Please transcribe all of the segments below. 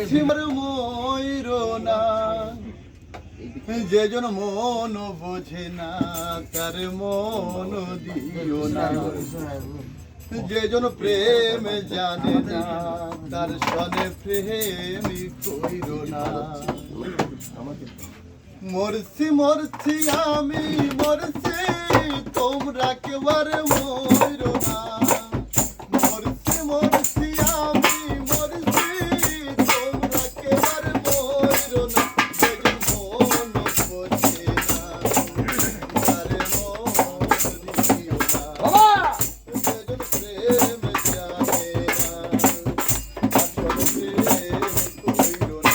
সিমার ময়ূর না যে জন মন বোঝে না তার মন দিও না যে জন প্রেম জানে না তার সনে প্রেমী কইর না মরছি মরছি আমি মরছি তোমরা কেবার ময়ূর না মরছি মরছি আমি মরছি তোমরা কেবার ময়ূর না যে জন মন বোঝে না তার মন দিও না যে জন প্রেম জানে না তার সনে প্রেম কইর না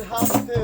হাতে